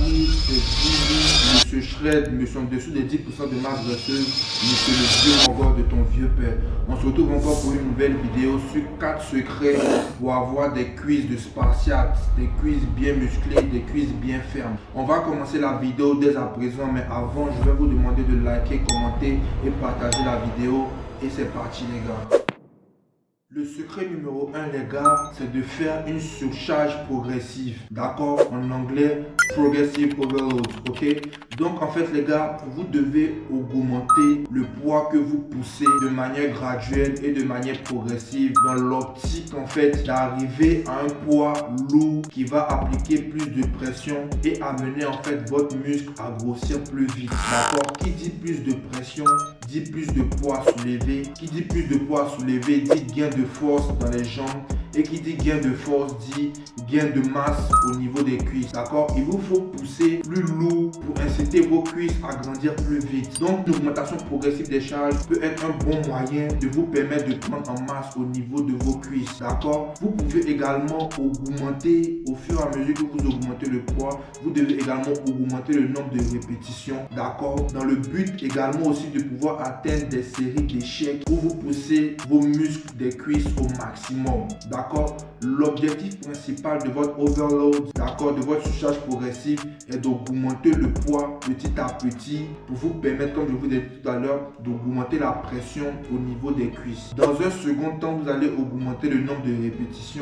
arrive, c'est Jimmy, Monsieur Shred, Monsieur en dessous des 10% de masse graisseuse, Monsieur le vieux mongol de ton vieux père. On se retrouve encore pour une nouvelle vidéo sur 4 secrets pour avoir des cuisses de spartiates, des cuisses bien musclées, des cuisses bien fermes. On va commencer la vidéo dès à présent, mais avant, je vais vous demander de liker, commenter et partager la vidéo. Et c'est parti les gars. Le secret numéro 1 les gars, c'est de faire une surcharge progressive. D'accord? En anglais, progressive overload. Ok? Donc en fait les gars, vous devez augmenter le poids que vous poussez de manière graduelle et de manière progressive dans l'optique en fait d'arriver à un poids lourd qui va appliquer plus de pression et amener en fait votre muscle à grossir plus vite. D'accord? Qui dit plus de pression dit plus de poids soulevé. Qui dit plus de poids soulevé dit gain de force dans les jambes. Et qui dit gain de force dit gain de masse au niveau des cuisses. D'accord? Il vous faut pousser plus lourd pour inciter vos cuisses à grandir plus vite. Donc l'augmentation progressive des charges peut être un bon moyen de vous permettre de prendre en masse au niveau de vos cuisses. D'accord? Vous pouvez également augmenter au fur et à mesure que vous augmentez le poids. Vous devez également augmenter le nombre de répétitions. D'accord? Dans le but également aussi de pouvoir atteindre des séries d'échecs où vous poussez vos muscles des cuisses au maximum. D'accord? L'objectif principal de votre overload, d'accord, de votre surcharge progressive est d'augmenter le poids petit à petit pour vous permettre, comme je vous ai dit tout à l'heure, d'augmenter la pression au niveau des cuisses. Dans un second temps, vous allez augmenter le nombre de répétitions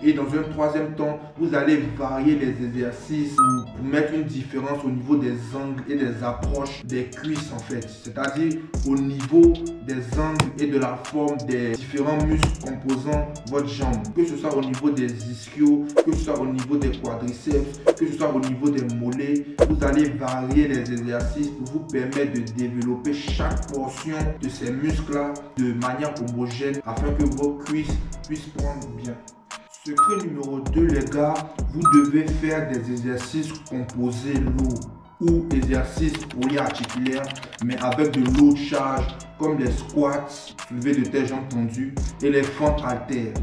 et dans un troisième temps, vous allez varier les exercices pour mettre une différence au niveau des angles et des approches des cuisses en fait. C'est-à-dire au niveau des angles et de la forme des différents muscles composant votre jambe. Que ce soit au niveau des ischios, que ce soit au niveau des quadriceps, que ce soit au niveau des mollets, vous allez varier les exercices pour vous permettre de développer chaque portion de ces muscles-là de manière homogène afin que vos cuisses puissent prendre bien. Secret numéro 2 les gars, vous devez faire des exercices composés lourds ou exercices polyarticulaires mais avec de lourdes charges comme les squats, soulevés de terre jambes tendues et les fentes haltères.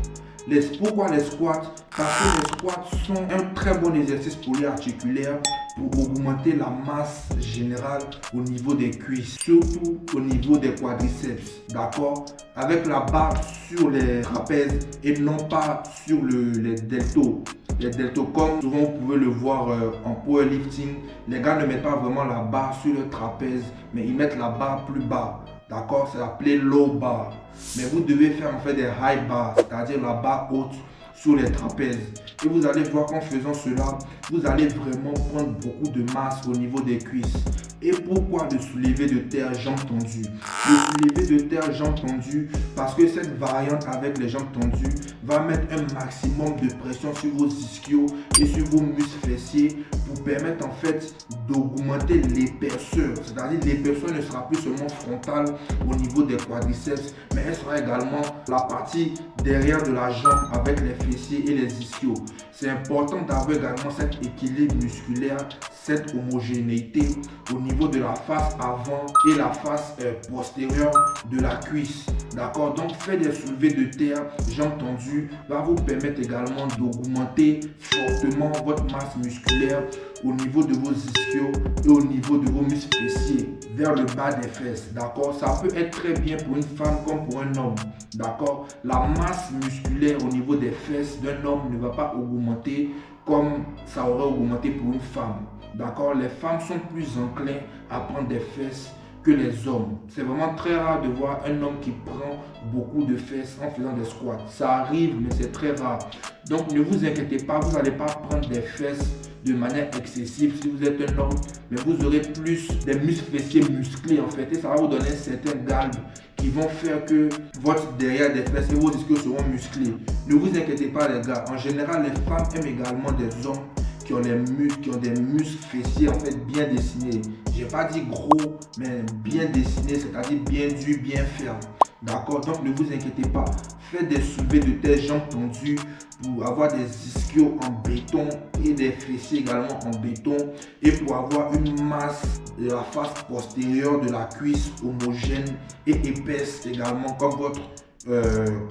Pourquoi les squats? Parce que les squats sont un très bon exercice polyarticulaire pour augmenter la masse générale au niveau des cuisses, surtout au niveau des quadriceps, d'accord? Avec la barre sur les trapèzes et non pas sur les deltos. Les deltocones, souvent vous pouvez le voir en powerlifting, les gars ne mettent pas vraiment la barre sur le trapèze, mais ils mettent la barre plus bas. D'accord, c'est appelé low bar. Mais vous devez faire en fait des high bars, c'est-à-dire la barre haute sur les trapèzes. Et vous allez voir qu'en faisant cela, vous allez vraiment prendre beaucoup de masse au niveau des cuisses. Et pourquoi le soulevé de terre jambes tendues? Le soulevé de terre jambes tendues, parce que cette variante avec les jambes tendues va mettre un maximum de pression sur vos ischios et sur vos muscles fessiers pour permettre en fait d'augmenter l'épaisseur. C'est-à-dire l'épaisseur ne sera plus seulement frontale au niveau des quadriceps, mais elle sera également la partie derrière de la jambe avec les fessiers et les ischios. C'est important d'avoir également cet équilibre musculaire, cette homogénéité au niveau de la face avant et la face postérieure de la cuisse. D'accord? Donc faire des soulevés de terre, jambes tendues, va vous permettre également d'augmenter fortement votre masse musculaire au niveau de vos ischios et au niveau de vos muscles fessiers vers le bas des fesses. D'accord? Ça peut être très bien pour une femme comme pour un homme. D'accord? La masse musculaire au niveau des fesses d'un homme ne va pas augmenter comme ça aurait augmenté pour une femme. D'accord? Les femmes sont plus enclins à prendre des fesses que les hommes. C'est vraiment très rare de voir un homme qui prend beaucoup de fesses en faisant des squats. Ça arrive, mais c'est très rare. Donc ne vous inquiétez pas, vous n'allez pas prendre des fesses de manière excessive si vous êtes un homme, mais vous aurez plus des muscles fessiers musclés en fait, et ça va vous donner certains galbes qui vont faire que votre derrière des fesses et vos ischios seront musclés. Ne vous inquiétez pas les gars, en général les femmes aiment également des hommes qui ont des muscles fessiers en fait bien dessinés. J'ai pas dit gros, mais bien dessinés, c'est-à-dire bien durs, bien fermes. D'accord? Donc ne vous inquiétez pas. Faites des soulevés de terre jambes tendues pour avoir des ischios en béton et des fessiers également en béton et pour avoir une masse de la face postérieure de la cuisse homogène et épaisse également comme votre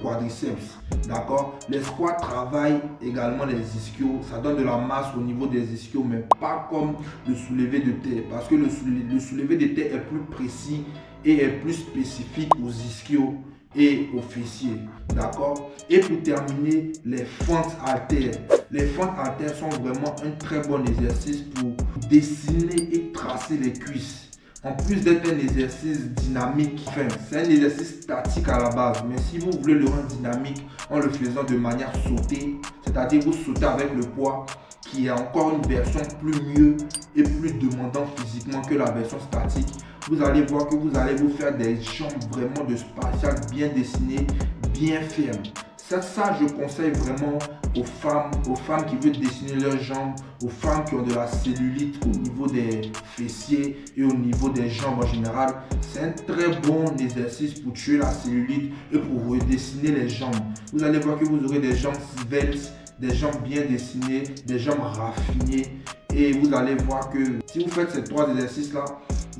quadriceps. D'accord. Les squats travaillent également les ischios. Ça donne de la masse au niveau des ischios, mais pas comme le soulevé de terre. Parce que le soulevé de terre est plus précis et est plus spécifique aux ischios et aux fessiers. D'accord. Et pour terminer, les fentes haltères. Les fentes haltères sont vraiment un très bon exercice pour dessiner et tracer les cuisses. En plus d'être un exercice dynamique, enfin, c'est un exercice statique à la base, mais si vous voulez le rendre dynamique en le faisant de manière sautée, c'est-à-dire vous sautez avec le poids, qui est encore une version plus mieux et plus demandante physiquement que la version statique, vous allez voir que vous allez vous faire des jambes vraiment de spatial bien dessinées, bien fermes. Ça, je conseille vraiment aux femmes qui veulent dessiner leurs jambes, aux femmes qui ont de la cellulite au niveau des fessiers et au niveau des jambes en général. C'est un très bon exercice pour tuer la cellulite et pour redessiner les jambes. Vous allez voir que vous aurez des jambes sveltes, des jambes bien dessinées, des jambes raffinées. Et vous allez voir que si vous faites ces trois exercices-là,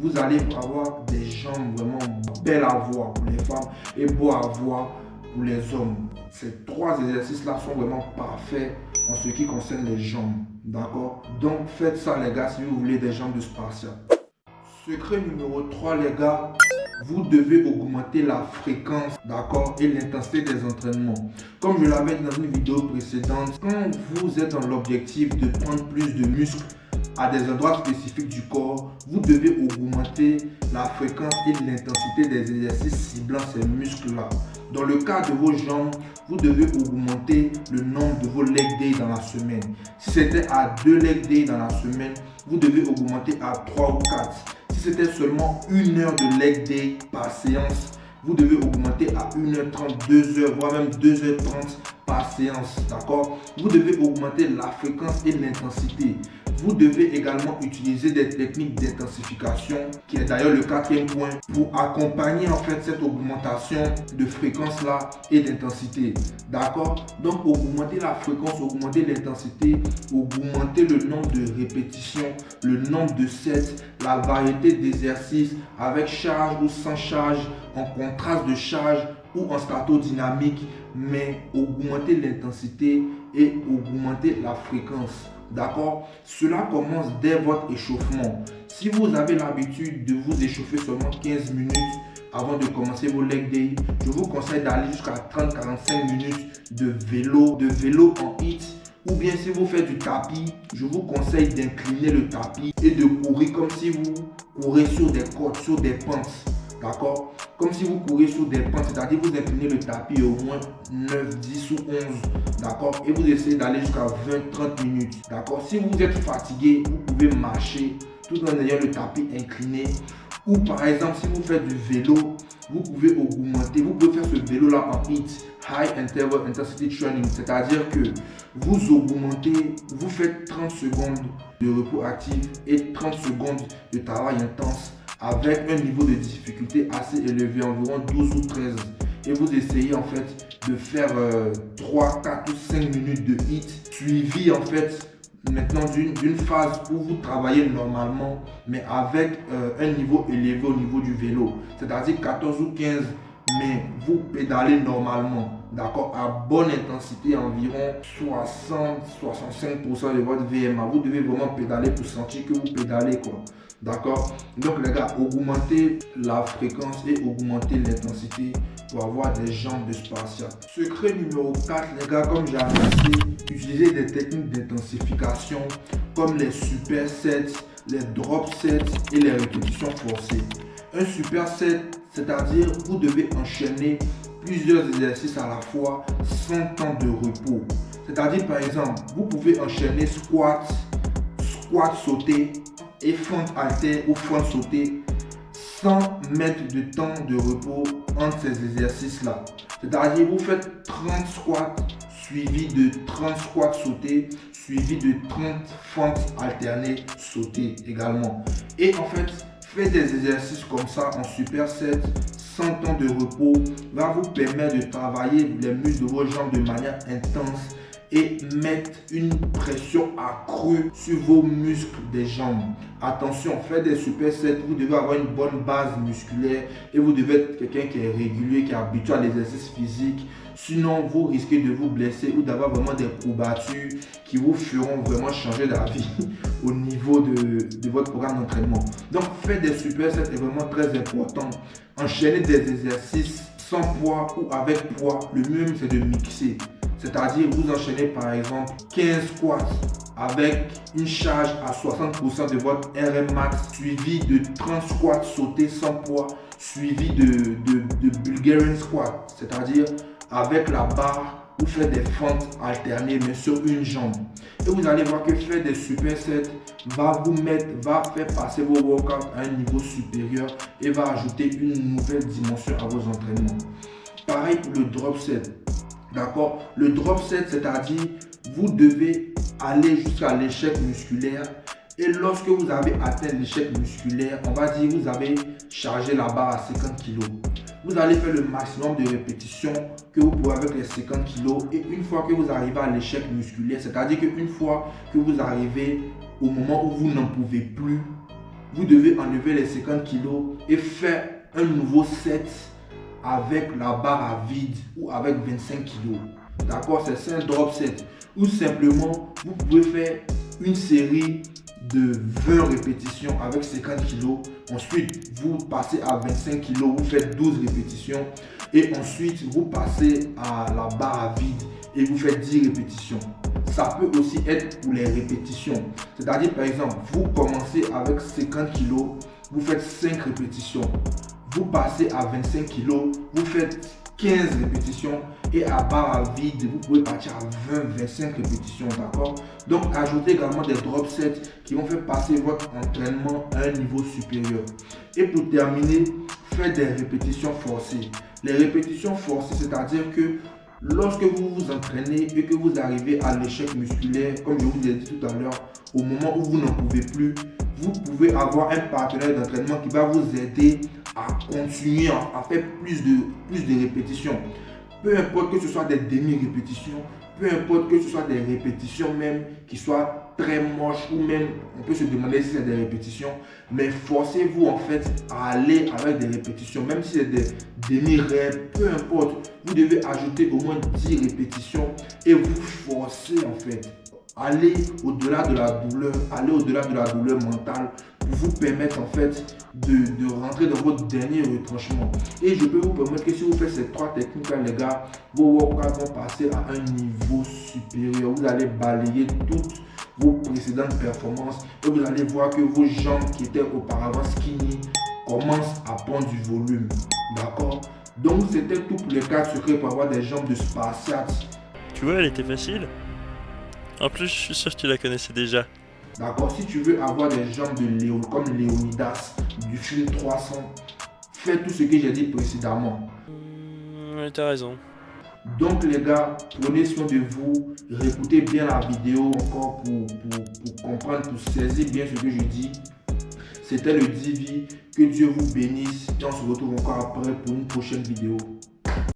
vous allez avoir des jambes vraiment belles à voir pour les femmes et beaux à voir pour les hommes. Ces trois exercices-là sont vraiment parfaits en ce qui concerne les jambes. D'accord? Donc faites ça les gars si vous voulez des jambes de spartiate. Secret numéro 3 les gars, vous devez augmenter la fréquence, d'accord, et l'intensité des entraînements. Comme je l'avais dit dans une vidéo précédente, quand vous êtes dans l'objectif de prendre plus de muscles à des endroits spécifiques du corps, vous devez augmenter la fréquence et l'intensité des exercices ciblant ces muscles-là. Dans le cas de vos jambes, vous devez augmenter le nombre de vos leg days dans la semaine. Si c'était à 2 leg days dans la semaine, vous devez augmenter à 3 ou 4. Si c'était seulement 1 heure de leg day par séance, vous devez augmenter à 1h30, 2h, voire même 2h30 par séance. D'accord? Vous devez augmenter la fréquence et l'intensité. Vous devez également utiliser des techniques d'intensification, qui est d'ailleurs le 4e point, pour accompagner en fait cette augmentation de fréquence là et d'intensité. D'accord? Donc augmenter la fréquence, augmenter l'intensité, augmenter le nombre de répétitions, le nombre de sets, la variété d'exercices avec charge ou sans charge, en contraste de charge ou en statodynamique, mais augmenter l'intensité et augmenter la fréquence. D'accord? Cela commence dès votre échauffement. Si vous avez l'habitude de vous échauffer seulement 15 minutes avant de commencer vos leg days, je vous conseille d'aller jusqu'à 30-45 minutes de vélo en HIIT. Ou bien si vous faites du tapis, je vous conseille d'incliner le tapis et de courir comme si vous courez sur des côtes, sur des pentes. D'accord? Comme si vous courez sur des pentes, c'est-à-dire vous inclinez le tapis au moins 9, 10 ou 11. D'accord? Et vous essayez d'aller jusqu'à 20-30 minutes. D'accord? Si vous êtes fatigué, vous pouvez marcher tout en ayant le tapis incliné. Ou par exemple, si vous faites du vélo, vous pouvez augmenter, vous pouvez faire ce vélo-là en HIIT, High Interval Intensity Training. C'est-à-dire que vous augmentez, vous faites 30 secondes de repos actif et 30 secondes de travail intense, avec un niveau de difficulté assez élevé, environ 12 ou 13. Et vous essayez en fait de faire 3, 4 ou 5 minutes de HIIT, suivi en fait maintenant d'une phase où vous travaillez normalement, mais avec un niveau élevé au niveau du vélo. C'est-à-dire 14 ou 15, mais vous pédalez normalement. D'accord? À bonne intensité, environ 60-65% de votre VMA. Vous devez vraiment pédaler pour sentir que vous pédalez, quoi. D'accord? Donc les gars, augmentez la fréquence et augmentez l'intensité pour avoir des jambes de spartiate. Secret numéro 4, les gars, comme j'ai annoncé, utilisez des techniques d'intensification comme les supersets, les drop sets et les répétitions forcées. Un superset, c'est-à-dire vous devez enchaîner plusieurs exercices à la fois sans temps de repos. C'est-à-dire par exemple, vous pouvez enchaîner squat sauté et fente haltère ou fente sautée sans mettre de temps de repos entre ces exercices-là. C'est-à-dire vous faites 30 squats suivi de 30 squats sautés suivi de 30 fentes alternées sautées également. Et en fait, faites des exercices comme ça en superset sans temps de repos va vous permettre de travailler les muscles de vos jambes de manière intense et mettre une pression accrue sur vos muscles des jambes. Attention, faites des supersets, vous devez avoir une bonne base musculaire et vous devez être quelqu'un qui est régulier, qui est habitué à l'exercice physique. Sinon, vous risquez de vous blesser ou d'avoir vraiment des courbatures qui vous feront vraiment changer d'avis au niveau de votre programme d'entraînement. Donc, faire des supersets est vraiment très important. Enchaîner des exercices sans poids ou avec poids, le mieux c'est de mixer. C'est-à-dire, vous enchaînez par exemple 15 squats avec une charge à 60% de votre RM max, suivi de 30 squats sautés sans poids, suivi de Bulgarian squat, c'est-à-dire avec la barre, vous faites des fentes alternées mais sur une jambe. Et vous allez voir que faire des supersets va faire passer vos workouts à un niveau supérieur et va ajouter une nouvelle dimension à vos entraînements. Pareil pour le drop set. D'accord? Le drop set, c'est-à-dire vous devez aller jusqu'à l'échec musculaire. Et lorsque vous avez atteint l'échec musculaire, on va dire vous avez chargé la barre à 50 kg. Vous allez faire le maximum de répétitions que vous pouvez avec les 50 kg. Et une fois que vous arrivez à l'échec musculaire, c'est-à-dire qu'une fois que vous arrivez au moment où vous n'en pouvez plus, vous devez enlever les 50 kg et faire un nouveau set avec la barre à vide ou avec 25 kg. D'accord? C'est un drop set. Ou simplement, vous pouvez faire une série de 20 répétitions avec 50 kg. Ensuite, vous passez à 25 kg, vous faites 12 répétitions. Et ensuite, vous passez à la barre à vide et vous faites 10 répétitions. Ça peut aussi être pour les répétitions. C'est-à-dire, par exemple, vous commencez avec 50 kg, vous faites 5 répétitions. Vous passez à 25 kg, vous faites 15 répétitions et à barre à vide, vous pouvez partir à 20-25 répétitions, d'accord? Donc, ajoutez également des drop sets qui vont faire passer votre entraînement à un niveau supérieur. Et pour terminer, faites des répétitions forcées. Les répétitions forcées, c'est-à-dire que lorsque vous vous entraînez et que vous arrivez à l'échec musculaire, comme je vous l'ai dit tout à l'heure, au moment où vous n'en pouvez plus, vous pouvez avoir un partenaire d'entraînement qui va vous aider à continuer à faire plus de répétitions. Peu importe que ce soit des demi-répétitions, peu importe que ce soit des répétitions même qui soient très moches ou même on peut se demander si c'est des répétitions, mais forcez-vous en fait à aller avec des répétitions, même si c'est des demi-reps, peu importe, vous devez ajouter au moins 10 répétitions et vous forcez en fait. Allez au-delà de la douleur, allez au-delà de la douleur mentale pour vous permettre en fait de rentrer dans votre dernier retranchement. Et je peux vous permettre que si vous faites ces 3 techniques-là, les gars, vos workouts vont passer à un niveau supérieur. Vous allez balayer toutes vos précédentes performances et vous allez voir que vos jambes qui étaient auparavant skinny commencent à prendre du volume. D'accord? Donc c'était tout pour les 4 secrets pour avoir des jambes de spartiate. Tu vois, elle était facile. En plus, je suis sûr que tu la connaissais déjà. D'accord, si tu veux avoir des jambes de Léo, comme Léonidas du film 300, fais tout ce que j'ai dit précédemment. T'as raison. Donc les gars, prenez soin de vous, réécoutez bien la vidéo encore pour comprendre, pour saisir bien ce que je dis. C'était le Divi, que Dieu vous bénisse et on se retrouve encore après pour une prochaine vidéo.